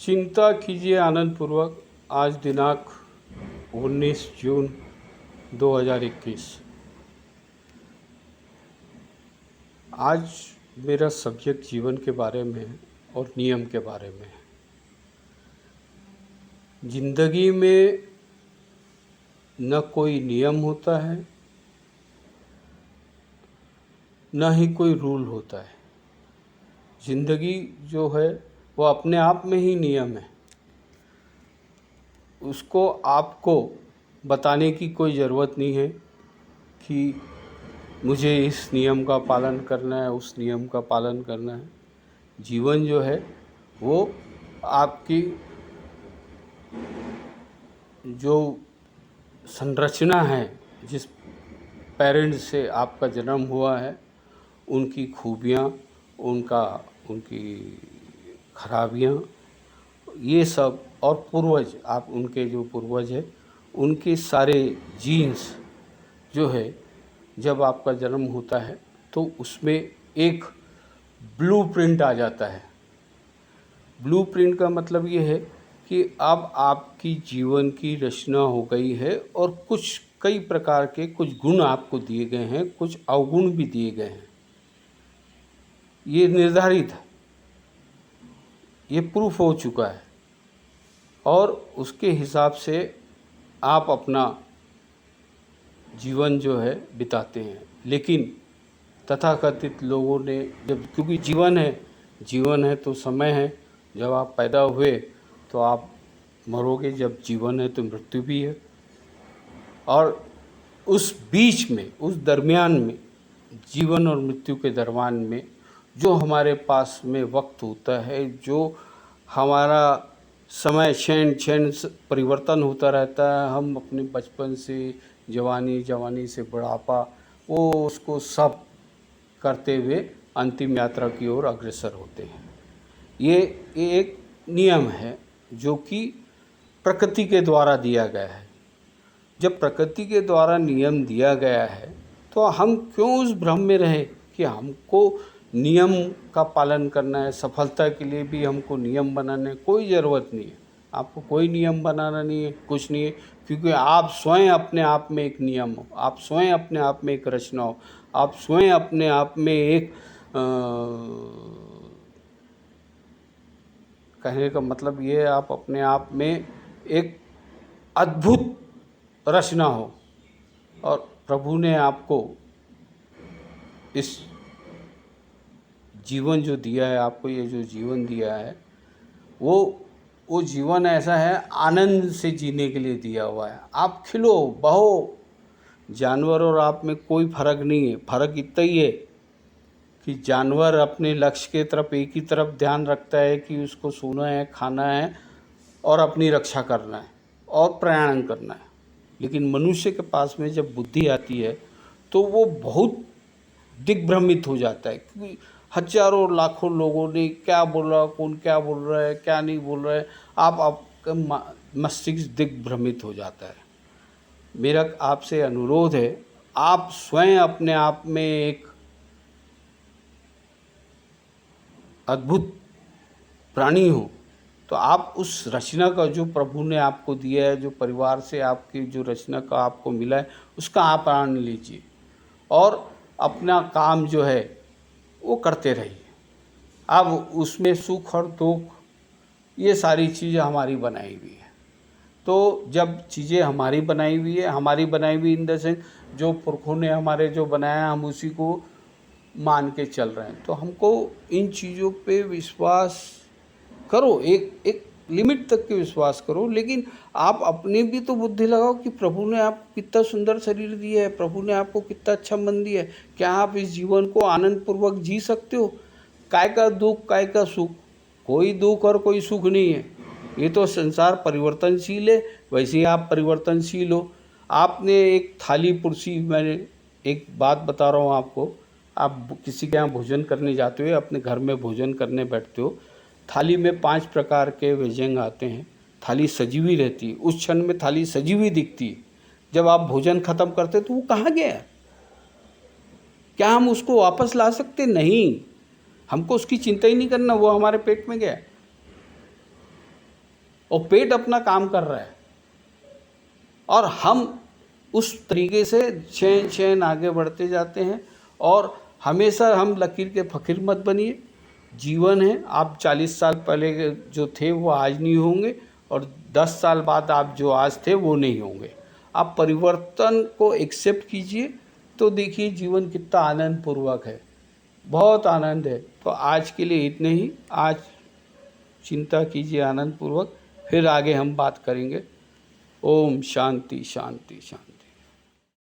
चिंता कीजिए आनंदपूर्वक। आज दिनांक 19 जून 2021। आज मेरा सब्जेक्ट जीवन के बारे में है और नियम के बारे में है। जिंदगी में न कोई नियम होता है, न ही कोई रूल होता है। जिंदगी जो है वो अपने आप में ही नियम है। उसको आपको बताने की कोई ज़रूरत नहीं है कि मुझे इस नियम का पालन करना है, उस नियम का पालन करना है। जीवन जो है वो आपकी जो संरचना है, जिस पेरेंट्स से आपका जन्म हुआ है, उनकी खूबियाँ, उनकी खराबियाँ, ये सब, और पूर्वज, आप उनके जो पूर्वज है उनके सारे जीन्स जो है, जब आपका जन्म होता है तो उसमें एक ब्लूप्रिंट आ जाता है। ब्लूप्रिंट का मतलब ये है कि अब आपकी जीवन की रचना हो गई है और कई प्रकार के कुछ गुण आपको दिए गए हैं, कुछ अवगुण भी दिए गए हैं। ये निर्धारित है, ये प्रूफ हो चुका है और उसके हिसाब से आप अपना जीवन जो है बिताते हैं। लेकिन तथाकथित लोगों ने क्योंकि जीवन है तो समय है। जब आप पैदा हुए तो आप मरोगे, जब जीवन है तो मृत्यु भी है। और उस बीच में, उस दरमियान में, जीवन और मृत्यु के दरमियान में जो हमारे पास में वक्त होता है, जो हमारा समय क्षण परिवर्तन होता रहता है। हम अपने बचपन से जवानी, जवानी से बुढ़ापा, वो उसको सब करते हुए अंतिम यात्रा की ओर अग्रसर होते हैं। ये एक नियम है जो कि प्रकृति के द्वारा दिया गया है। जब प्रकृति के द्वारा नियम दिया गया है तो हम क्यों उस भ्रम में रहें कि हमको नियम का पालन करना है। सफलता के लिए भी हमको नियम बनाने कोई ज़रूरत नहीं है। आपको कोई नियम बनाना नहीं है, कुछ नहीं है, क्योंकि आप स्वयं अपने आप में एक नियम हो, आप स्वयं अपने आप में एक रचना हो, आप स्वयं अपने आप में एक कहने का मतलब ये है, आप अपने आप में एक अद्भुत रचना हो। और प्रभु ने आपको इस जीवन जो दिया है, आपको ये जो जीवन दिया है, वो जीवन ऐसा है, आनंद से जीने के लिए दिया हुआ है। आप खिलो, बहो। जानवर और आप में कोई फ़र्क नहीं है। फ़र्क इतना ही है कि जानवर अपने लक्ष्य के तरफ, एक ही तरफ ध्यान रखता है कि उसको सोना है, खाना है और अपनी रक्षा करना है और प्रयाण करना है। लेकिन मनुष्य के पास में जब बुद्धि आती है तो वो बहुत दिग्भ्रमित हो जाता है, क्योंकि हजारों लाखों लोगों ने क्या बोल रहा, कौन क्या बोल रहा है, क्या नहीं बोल रहा है, आपका मस्तिष्क दिग्भ्रमित हो जाता है। मेरा आपसे अनुरोध है, आप स्वयं अपने आप में एक अद्भुत प्राणी हो, तो आप उस रचना का, जो प्रभु ने आपको दिया है, जो परिवार से आपकी जो रचना का आपको मिला है, उसका आप आनंद लीजिए और अपना काम जो है वो करते रहिए। अब उसमें सुख और दुख, ये सारी चीज़ें हमारी बनाई हुई है। तो जब चीज़ें हमारी बनाई हुई है, हमारी बनाई हुई इन द सेंस जो पुरखों ने हमारे जो बनाया, हम उसी को मान के चल रहे हैं, तो हमको इन चीज़ों पे विश्वास करो, एक लिमिट तक के विश्वास करो। लेकिन आप अपनी भी तो बुद्धि लगाओ कि प्रभु ने आपको कितना सुंदर शरीर दिया है, प्रभु ने आपको कितना अच्छा मन दिया है। क्या आप इस जीवन को आनंद पूर्वक जी सकते हो? काय का दुख, काय का सुख? कोई दुख और कोई सुख नहीं है। ये तो संसार परिवर्तनशील है, वैसे ही आप परिवर्तनशील हो। आपने एक थाली पुरसी, मैंने एक बात बता रहा हूँ आपको, आप किसी के यहाँ भोजन करने जाते हो, अपने घर में भोजन करने बैठते हो, थाली में 5 प्रकार के व्यंजन आते हैं, थाली सजी हुई रहती है, उस क्षण में थाली सजी हुई दिखती है। जब आप भोजन खत्म करते तो वो कहाँ गया? क्या हम उसको वापस ला सकते? नहीं, हमको उसकी चिंता ही नहीं करना, वो हमारे पेट में गया। और पेट अपना काम कर रहा है, और हम उस तरीके से चैन चैन आगे बढ़ते जाते हैं। और हमेशा हम लकीर के फ़कीर मत बनिए। जीवन है, आप 40 साल पहले जो थे वो आज नहीं होंगे, और 10 साल बाद आप जो आज थे वो नहीं होंगे। आप परिवर्तन को एक्सेप्ट कीजिए, तो देखिए जीवन कितना आनंद पूर्वक है, बहुत आनंद है। तो आज के लिए इतने ही। आज चिंता कीजिए आनंद पूर्वक, फिर आगे हम बात करेंगे। ओम शांति शांति शांति।